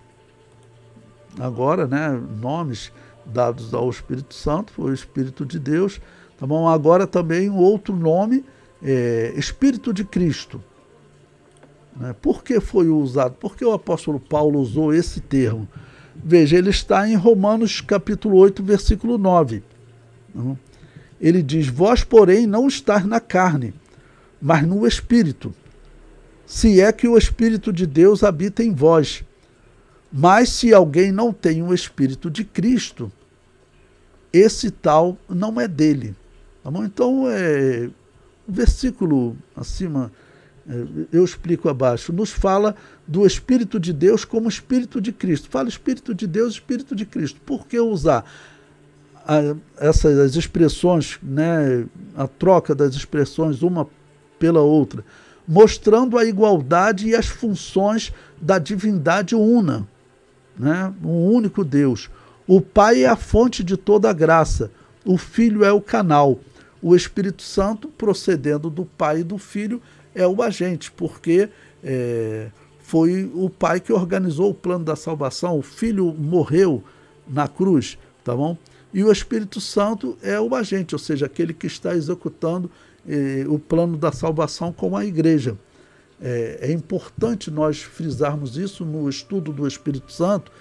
agora, né, nomes dados ao Espírito Santo, foi o Espírito de Deus, tá bom? Agora também um outro nome, Espírito de Cristo. Né? Por que foi usado? Por que o apóstolo Paulo usou esse termo? Veja, ele está em Romanos capítulo 8, versículo 9. Tá? Ele diz, vós, porém, não estáis na carne, mas no Espírito, se é que o Espírito de Deus habita em vós. Mas se alguém não tem o Espírito de Cristo, esse tal não é dele. Tá bom? Então, o versículo acima, eu explico abaixo, nos fala do Espírito de Deus como Espírito de Cristo. Fala Espírito de Deus, Espírito de Cristo. Por que usar essas expressões, né, a troca das expressões uma pela outra, mostrando a igualdade e as funções da divindade una, né? Um único Deus. O Pai é a fonte de toda a graça, o Filho é o canal, o Espírito Santo, procedendo do Pai e do Filho, é o agente, porque foi o Pai que organizou o plano da salvação, o Filho morreu na cruz, tá bom? E o Espírito Santo é o agente, ou seja, aquele que está executando o plano da salvação com a igreja. É importante nós frisarmos isso no estudo do Espírito Santo,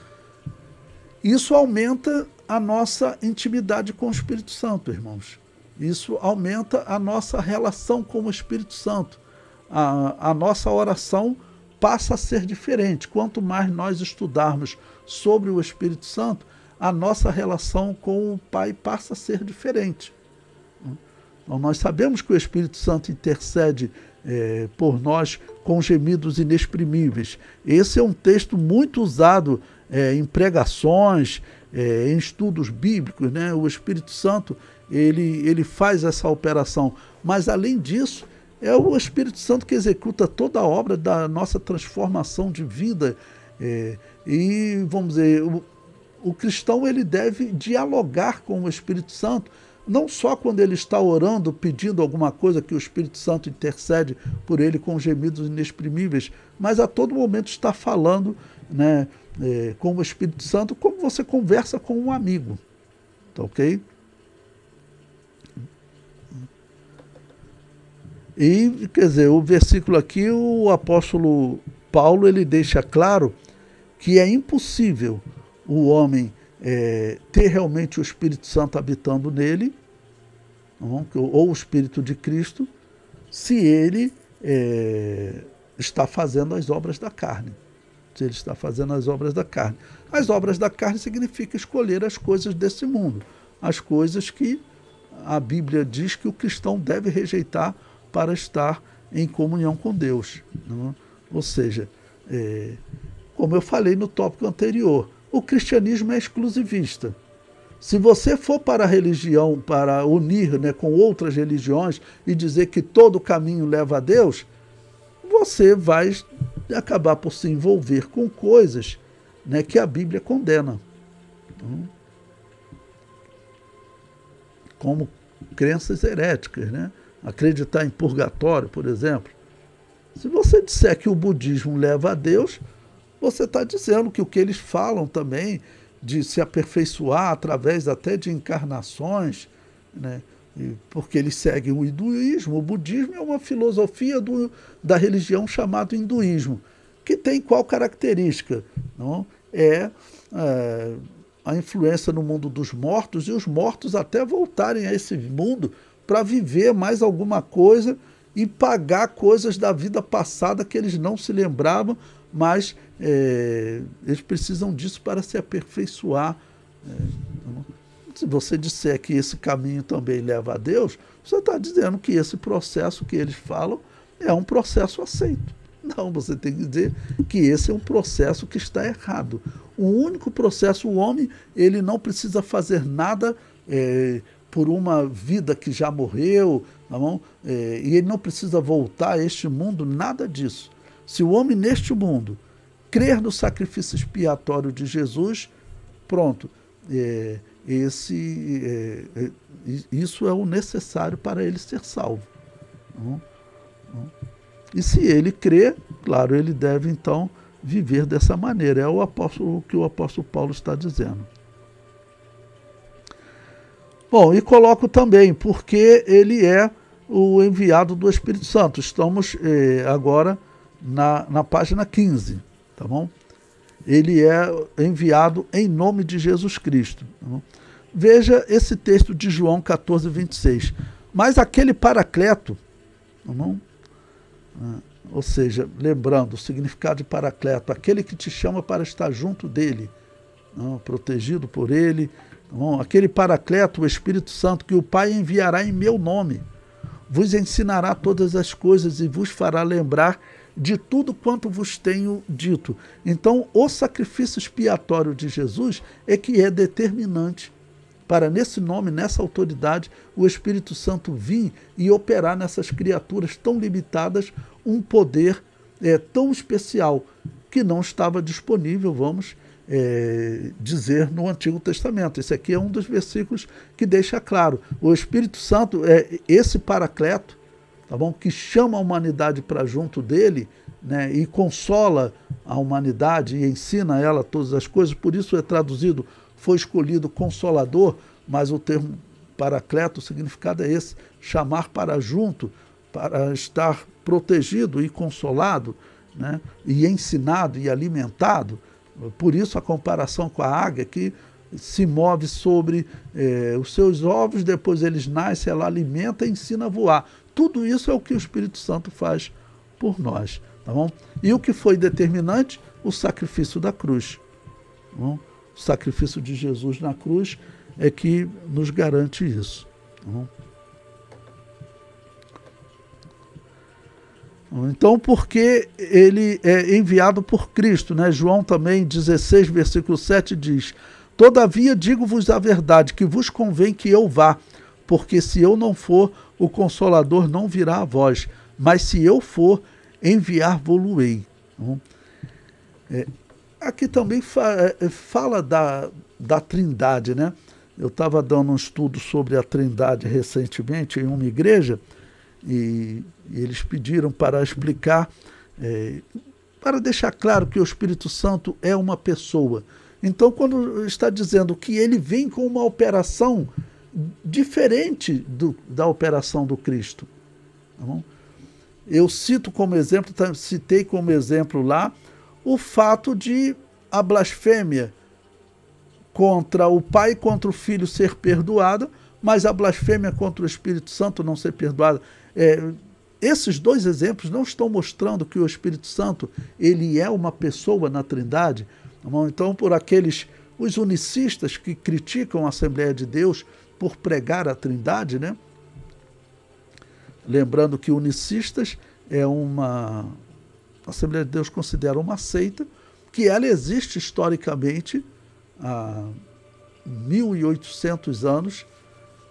Isso aumenta a nossa intimidade com o Espírito Santo, irmãos. Isso aumenta a nossa relação com o Espírito Santo. A nossa oração passa a ser diferente. Quanto mais nós estudarmos sobre o Espírito Santo, a nossa relação com o Pai passa a ser diferente. Então, nós sabemos que o Espírito Santo intercede por nós com gemidos inexprimíveis. Esse é um texto muito usado em pregações, em estudos bíblicos, né? O Espírito Santo ele faz essa operação, mas além disso, é o Espírito Santo que executa toda a obra da nossa transformação de vida. E, vamos dizer, o cristão ele deve dialogar com o Espírito Santo, não só quando ele está orando, pedindo alguma coisa que o Espírito Santo intercede por ele com gemidos inexprimíveis, mas a todo momento está falando, né, com o Espírito Santo, como você conversa com um amigo. Tá ok? E, quer dizer, o versículo aqui, o apóstolo Paulo, ele deixa claro que é impossível o homem ter realmente o Espírito Santo habitando nele, ou o Espírito de Cristo, se ele está fazendo as obras da carne. Se ele está fazendo as obras da carne. As obras da carne significa escolher as coisas desse mundo, as coisas que a Bíblia diz que o cristão deve rejeitar para estar em comunhão com Deus. Não? Ou seja, como eu falei no tópico anterior, o cristianismo é exclusivista. Se você for para a religião, para unir, né, com outras religiões e dizer que todo caminho leva a Deus, você vai acabar por se envolver com coisas, né, que a Bíblia condena. Como crenças heréticas, né? Acreditar em purgatório, por exemplo. Se você disser que o budismo leva a Deus, você está dizendo que o que eles falam também de se aperfeiçoar através até de encarnações, né? Porque eles seguem o hinduísmo. O budismo é uma filosofia da religião chamada hinduísmo, que tem qual característica? Não? A influência no mundo dos mortos, e os mortos até voltarem a esse mundo para viver mais alguma coisa e pagar coisas da vida passada que eles não se lembravam, mas eles precisam disso para se aperfeiçoar. Se você disser que esse caminho também leva a Deus, você está dizendo que esse processo que eles falam é um processo aceito. Não, você tem que dizer que esse é um processo que está errado. O único processo, o homem, ele não precisa fazer nada por uma vida que já morreu, tá bom? E ele não precisa voltar a este mundo, nada disso. Se o homem neste mundo crer no sacrifício expiatório de Jesus, pronto, isso é o necessário para ele ser salvo. E se ele crer, claro, ele deve então viver dessa maneira. É o que o apóstolo Paulo está dizendo. Bom, e coloco também, porque ele é o enviado do Espírito Santo. Estamos agora na página 15, tá bom? Ele é enviado em nome de Jesus Cristo. Tá bom? Veja esse texto de João 14, 26. Mas aquele Paracleto, tá bom? Ou seja, lembrando o significado de Paracleto, aquele que te chama para estar junto dele, não, protegido por ele, não, aquele Paracleto, o Espírito Santo, que o Pai enviará em meu nome, vos ensinará todas as coisas e vos fará lembrar de tudo quanto vos tenho dito. Então, o sacrifício expiatório de Jesus é que é determinante para, nesse nome, nessa autoridade, o Espírito Santo vir e operar nessas criaturas tão limitadas um poder tão especial que não estava disponível, vamos dizer, no Antigo Testamento. Esse aqui é um dos versículos que deixa claro. O Espírito Santo é esse Paracleto, tá bom? Que chama a humanidade para junto dele, né? E consola a humanidade e ensina a ela todas as coisas. Por isso é traduzido, foi escolhido Consolador, mas o termo Paracleto, o significado é esse, chamar para junto, para estar protegido e consolado, né? E ensinado e alimentado. Por isso a comparação com a águia, que se move sobre os seus ovos, depois eles nascem, ela alimenta e ensina a voar. Tudo isso é o que o Espírito Santo faz por nós. Tá bom? E o que foi determinante? O sacrifício da cruz. Tá bom? O sacrifício de Jesus na cruz é que nos garante isso. Tá bom? Então, porque ele é enviado por Cristo, né? João também, 16, versículo 7 diz: todavia digo-vos a verdade, que vos convém que eu vá, porque se eu não for, o Consolador não virá a vós, mas se eu for, enviar-vos-ei. Aqui também fala da Trindade, né? Eu estava dando um estudo sobre a Trindade recentemente em uma igreja, e eles pediram para explicar, para deixar claro que o Espírito Santo é uma pessoa. Então, quando está dizendo que ele vem com uma operação diferente da operação do Cristo, tá bom? Eu citei como exemplo lá o fato de a blasfêmia contra o Pai e contra o Filho ser perdoada, mas a blasfêmia contra o Espírito Santo não ser perdoada. Esses dois exemplos não estão mostrando que o Espírito Santo ele é uma pessoa na Trindade. Então, por os unicistas que criticam a Assembleia de Deus por pregar a Trindade, né? Lembrando que unicistas a Assembleia de Deus considera uma seita, que ela existe historicamente há 1800 anos.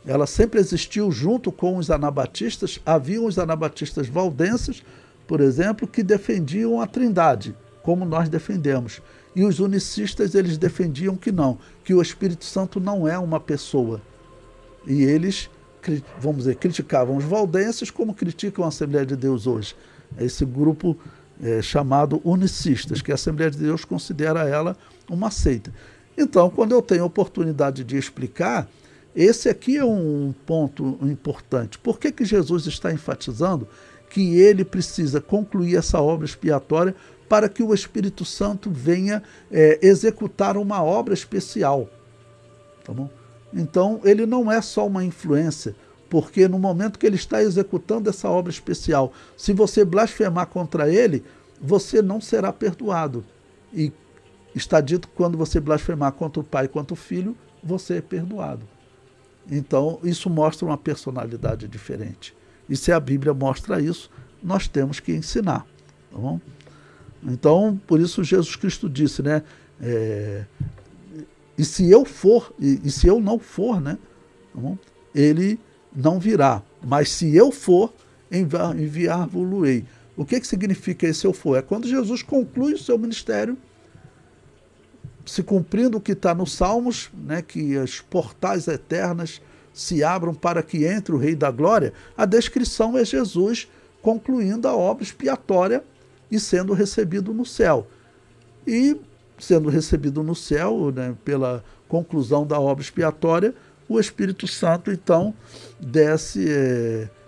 Ela sempre existiu junto com os anabatistas. Haviam os anabatistas valdenses, por exemplo, que defendiam a Trindade, como nós defendemos. E os unicistas, eles defendiam que não, que o Espírito Santo não é uma pessoa. E eles, vamos dizer, criticavam os valdenses como criticam a Assembleia de Deus hoje. Esse grupo chamado unicistas, que a Assembleia de Deus considera ela uma seita. Então, quando eu tenho a oportunidade de explicar, esse aqui é um ponto importante. Por que Jesus está enfatizando que ele precisa concluir essa obra expiatória para que o Espírito Santo venha executar uma obra especial? Tá bom? Então, ele não é só uma influência, porque no momento que ele está executando essa obra especial, se você blasfemar contra ele, você não será perdoado. E está dito que quando você blasfemar contra o Pai e contra o Filho, você é perdoado. Então, isso mostra uma personalidade diferente. E se a Bíblia mostra isso, nós temos que ensinar. Tá bom? Então, por isso Jesus Cristo disse, né? E se eu for, e se eu não for, né? Tá bom? Ele não virá. Mas se eu for, enviar-vos-ei. O que significa esse eu for? É quando Jesus conclui o seu ministério, se cumprindo o que está nos Salmos, né, que as portais eternas se abram para que entre o Rei da Glória. A descrição é Jesus concluindo a obra expiatória e sendo recebido no céu. E sendo recebido no céu, né, pela conclusão da obra expiatória, o Espírito Santo, então, desce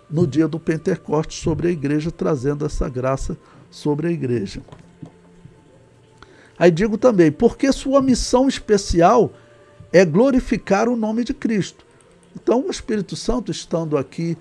no dia do Pentecostes sobre a igreja, trazendo essa graça sobre a igreja. Aí digo também, porque sua missão especial é glorificar o nome de Cristo. Então, o Espírito Santo estando aqui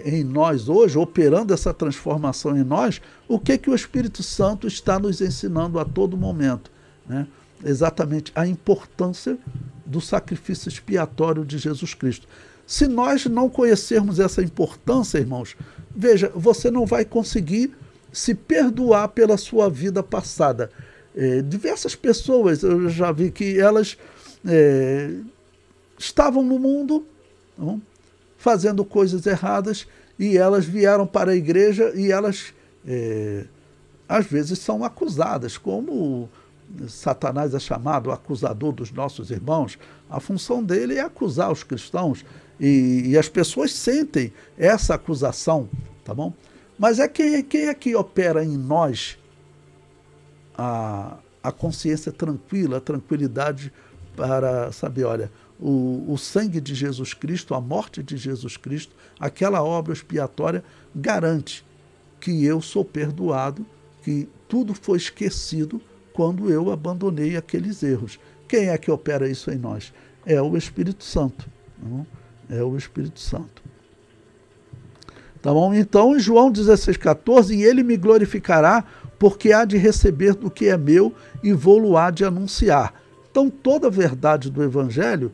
em nós hoje, operando essa transformação em nós, o que o Espírito Santo está nos ensinando a todo momento? Né? Exatamente a importância do sacrifício expiatório de Jesus Cristo. Se nós não conhecermos essa importância, irmãos, veja, você não vai conseguir se perdoar pela sua vida passada. Diversas pessoas, eu já vi que elas estavam no mundo, não, fazendo coisas erradas, e elas vieram para a igreja e elas, às vezes, são acusadas, como Satanás é chamado o acusador dos nossos irmãos. A função dele é acusar os cristãos, e as pessoas sentem essa acusação, tá bom? Mas quem é que opera em nós a consciência tranquila, a tranquilidade para saber, olha, o sangue de Jesus Cristo, a morte de Jesus Cristo, aquela obra expiatória garante que eu sou perdoado, que tudo foi esquecido quando eu abandonei aqueles erros. Quem é que opera isso em nós? É o Espírito Santo. Não? É o Espírito Santo. Tá bom? Então, em João 16,14, e ele me glorificará, porque há de receber do que é meu e vou-lo há de anunciar. Então, toda a verdade do Evangelho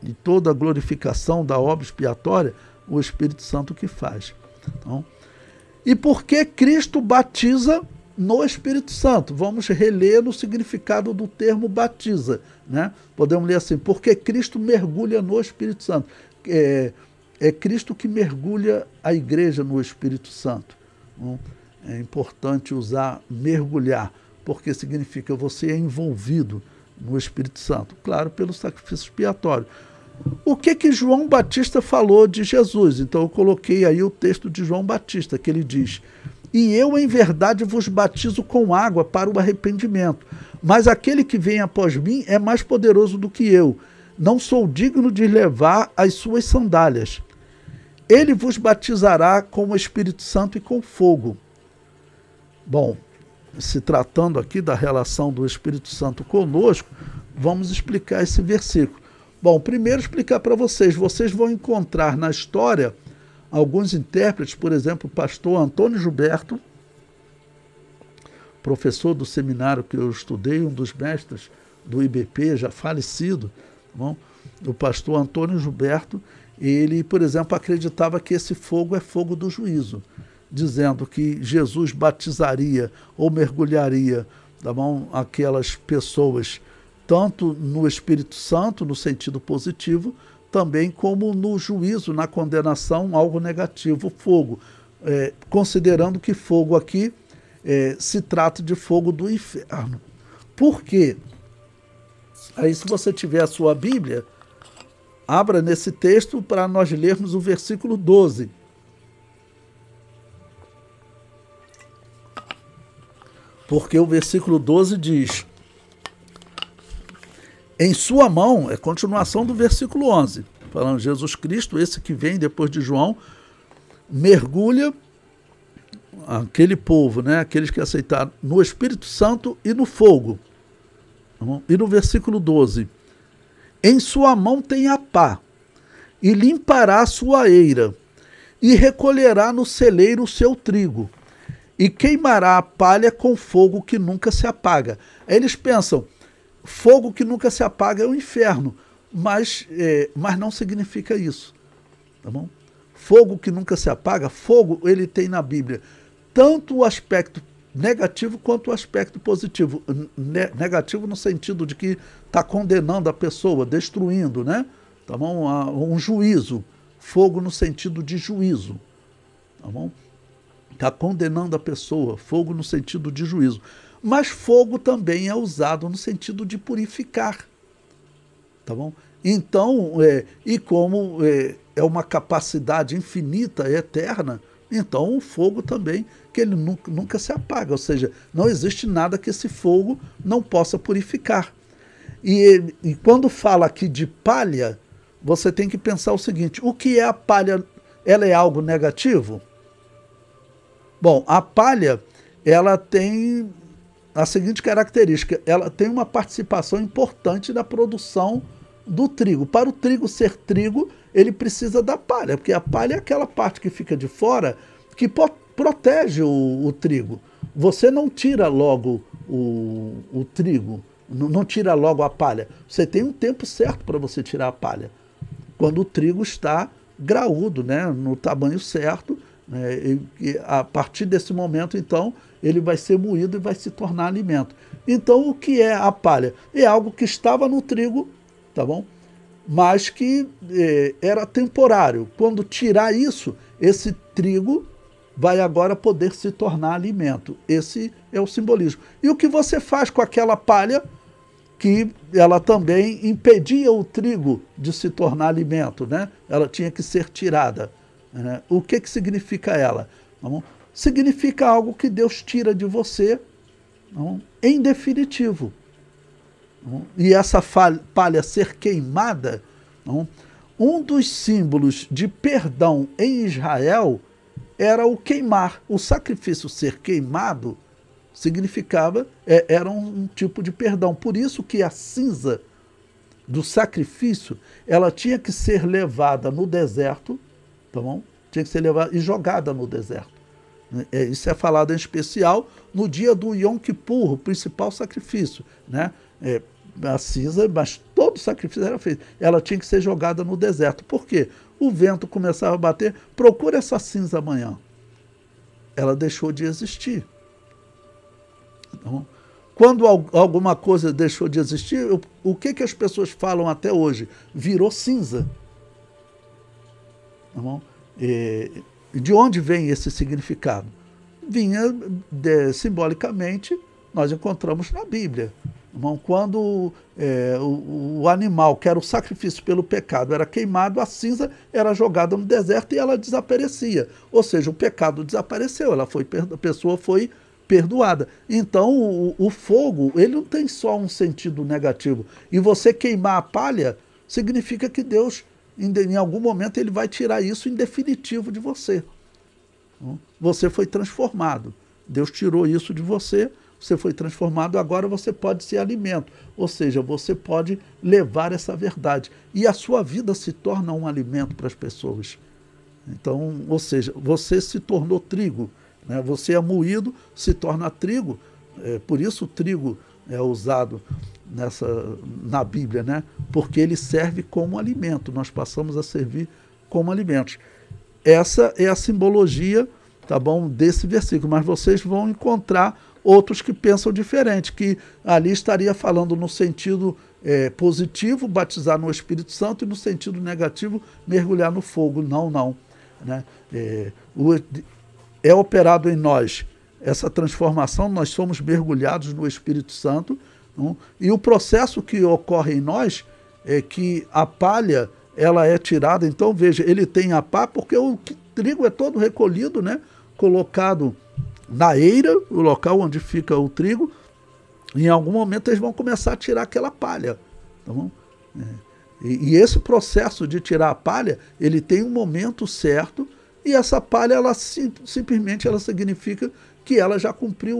e toda a glorificação da obra expiatória, o Espírito Santo que faz. Então, e por que Cristo batiza no Espírito Santo? Vamos reler no significado do termo batiza, né? Podemos ler assim, porque Cristo mergulha no Espírito Santo. É Cristo que mergulha a igreja no Espírito Santo. Não? É importante usar mergulhar, porque significa você é envolvido no Espírito Santo, claro, pelo sacrifício expiatório. O que João Batista falou de Jesus? Então eu coloquei aí o texto de João Batista, que ele diz: e eu em verdade vos batizo com água para o arrependimento, mas aquele que vem após mim é mais poderoso do que eu, não sou digno de levar as suas sandálias. Ele vos batizará com o Espírito Santo e com fogo. Bom, se tratando aqui da relação do Espírito Santo conosco, vamos explicar esse versículo. Bom, primeiro explicar para vocês vão encontrar na história alguns intérpretes, por exemplo, o pastor Antônio Gilberto, professor do seminário que eu estudei, um dos mestres do IBP, já falecido, bom, o pastor Antônio Gilberto, ele, por exemplo, acreditava que esse fogo é fogo do juízo, dizendo que Jesus batizaria ou mergulharia, tá bom, aquelas pessoas tanto no Espírito Santo, no sentido positivo, também como no juízo, na condenação, algo negativo, fogo, considerando que fogo aqui se trata de fogo do inferno. Por quê? Aí, se você tiver a sua Bíblia, abra nesse texto para nós lermos o versículo 12. Porque o versículo 12 diz: em sua mão, é continuação do versículo 11, falando Jesus Cristo, esse que vem depois de João, mergulha aquele povo, né, aqueles que aceitaram, no Espírito Santo e no fogo. E no versículo 12, em sua mão tem a pá, e limpará a sua eira, e recolherá no celeiro o seu trigo, e queimará a palha com fogo que nunca se apaga. Aí eles pensam, fogo que nunca se apaga é o inferno, mas não significa isso. Tá bom? Fogo que nunca se apaga, fogo ele tem na Bíblia tanto o aspecto negativo quanto o aspecto positivo. Negativo no sentido de que está condenando a pessoa, destruindo, né? Tá bom? Um juízo. Fogo no sentido de juízo. Tá bom? Está condenando a pessoa, fogo no sentido de juízo. Mas fogo também é usado no sentido de purificar. Tá bom? Então, e como é uma capacidade infinita, eterna, então o fogo também, que ele nunca se apaga, ou seja, não existe nada que esse fogo não possa purificar. E quando fala aqui de palha, você tem que pensar o seguinte, o que é a palha? Ela é algo negativo? Bom, a palha, ela tem a seguinte característica, ela tem uma participação importante na produção do trigo. Para o trigo ser trigo, ele precisa da palha, porque a palha é aquela parte que fica de fora que protege o trigo. Você não tira logo o trigo, não tira logo a palha. Você tem um tempo certo para você tirar a palha. Quando o trigo está graúdo, né, no tamanho certo, e a partir desse momento, então, ele vai ser moído e vai se tornar alimento. Então, o que é a palha? É algo que estava no trigo, tá bom? Mas que era temporário. Quando tirar isso, esse trigo vai agora poder se tornar alimento. Esse é o simbolismo. E o que você faz com aquela palha que ela também impedia o trigo de se tornar alimento, né? Ela tinha que ser tirada. Né? O que significa ela? Não? Significa algo que Deus tira de você, não? Em definitivo. Não? E essa palha ser queimada, não? Um dos símbolos de perdão em Israel era o queimar. O sacrifício ser queimado significava, era um tipo de perdão. Por isso que a cinza do sacrifício, ela tinha que ser levada no deserto, tá bom? Tinha que ser levada e jogada no deserto. Isso é falado em especial no dia do Yom Kippur, o principal sacrifício, né? A cinza, mas todo sacrifício era feito. Ela tinha que ser jogada no deserto. Por quê? O vento começava a bater. Procura essa cinza amanhã. Ela deixou de existir. Então, quando alguma coisa deixou de existir, o que as pessoas falam até hoje? Virou cinza. Tá bom? De onde vem esse significado? Vinha, simbolicamente, nós encontramos na Bíblia. Quando o animal, que era o sacrifício pelo pecado, era queimado, a cinza era jogada no deserto e ela desaparecia. Ou seja, o pecado desapareceu, a pessoa foi perdoada. Então, o fogo, ele não tem só um sentido negativo. E você queimar a palha, significa que Deus, em algum momento, ele vai tirar isso em definitivo de você. Você foi transformado. Deus tirou isso de você, você foi transformado, agora você pode ser alimento. Ou seja, você pode levar essa verdade. E a sua vida se torna um alimento para as pessoas. Então, ou seja, você se tornou trigo. Né? Você é moído, se torna trigo. Por isso o trigo é usado na Bíblia, né? Porque ele serve como alimento. Nós passamos a servir como alimentos. Essa é a simbologia, tá bom, desse versículo. Mas vocês vão encontrar outros que pensam diferente, que ali estaria falando no sentido positivo, batizar no Espírito Santo, e no sentido negativo, mergulhar no fogo. Não. Né? É operado em nós essa transformação, nós somos mergulhados no Espírito Santo, não? E o processo que ocorre em nós é que a palha, ela é tirada. Então, veja, ele tem a pá, porque o trigo é todo recolhido, né? Colocado na eira, o local onde fica o trigo. Em algum momento eles vão começar a tirar aquela palha. Tá bom? E esse processo de tirar a palha, ele tem um momento certo, e essa palha, ela simplesmente ela significa que ela já cumpriu,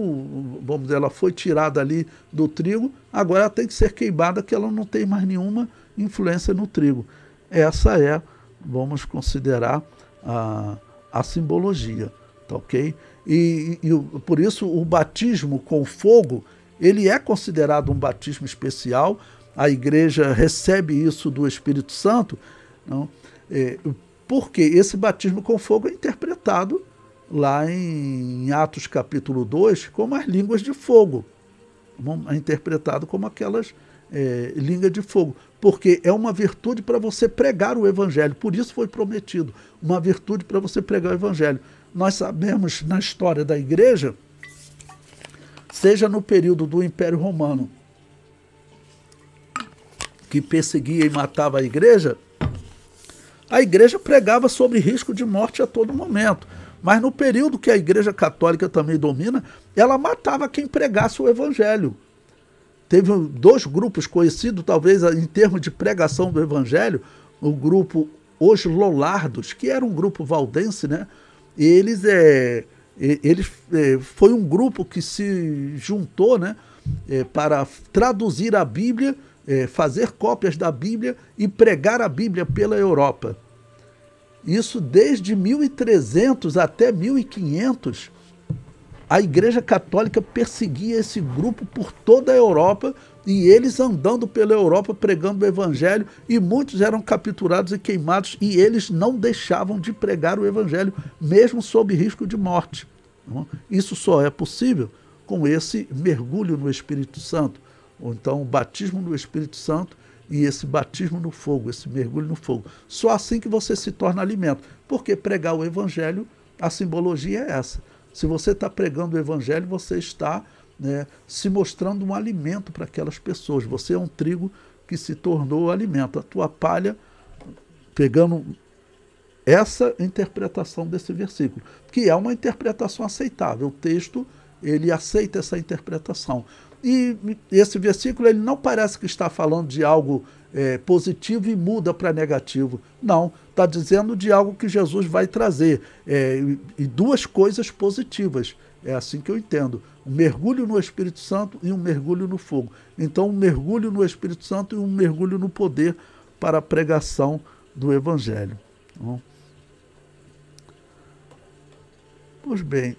vamos dizer, ela foi tirada ali do trigo, agora ela tem que ser queimada, que ela não tem mais nenhuma influência no trigo. Essa é, vamos considerar, a simbologia, tá ok? E por isso o batismo com fogo, ele é considerado um batismo especial. A igreja recebe isso do Espírito Santo, não? Porque esse batismo com fogo é interpretado lá em Atos capítulo 2 como as línguas de fogo. É interpretado como aquelas línguas de fogo. Porque é uma virtude para você pregar o Evangelho. Por isso foi prometido. Uma virtude para você pregar o Evangelho. Nós sabemos na história da igreja, seja no período do Império Romano, que perseguia e matava a igreja pregava sobre risco de morte a todo momento. Mas no período que a Igreja Católica também domina, ela matava quem pregasse o Evangelho. Teve dois grupos conhecidos, talvez em termos de pregação do Evangelho, o grupo Os Lollardos, que era um grupo valdense, né? Eles foi um grupo que se juntou, né, para traduzir a Bíblia, fazer cópias da Bíblia e pregar a Bíblia pela Europa. Isso desde 1300 até 1500, a Igreja Católica perseguia esse grupo por toda a Europa, e eles andando pela Europa pregando o Evangelho, e muitos eram capturados e queimados, e eles não deixavam de pregar o Evangelho, mesmo sob risco de morte. Isso só é possível com esse mergulho no Espírito Santo, ou então o batismo no Espírito Santo e esse batismo no fogo, esse mergulho no fogo. Só assim que você se torna alimento, porque pregar o Evangelho, a simbologia é essa. Se você está pregando o Evangelho, você está, né, se mostrando um alimento para aquelas pessoas. Você é um trigo que se tornou alimento. A tua palha, pegando essa interpretação desse versículo, que é uma interpretação aceitável. O texto, ele aceita essa interpretação. E esse versículo, ele não parece que está falando de algo positivo e muda para negativo. Não, está dizendo de algo que Jesus vai trazer. E duas coisas positivas. É assim que eu entendo. Um mergulho no Espírito Santo e um mergulho no fogo. Então, um mergulho no Espírito Santo e um mergulho no poder para a pregação do Evangelho. Pois bem,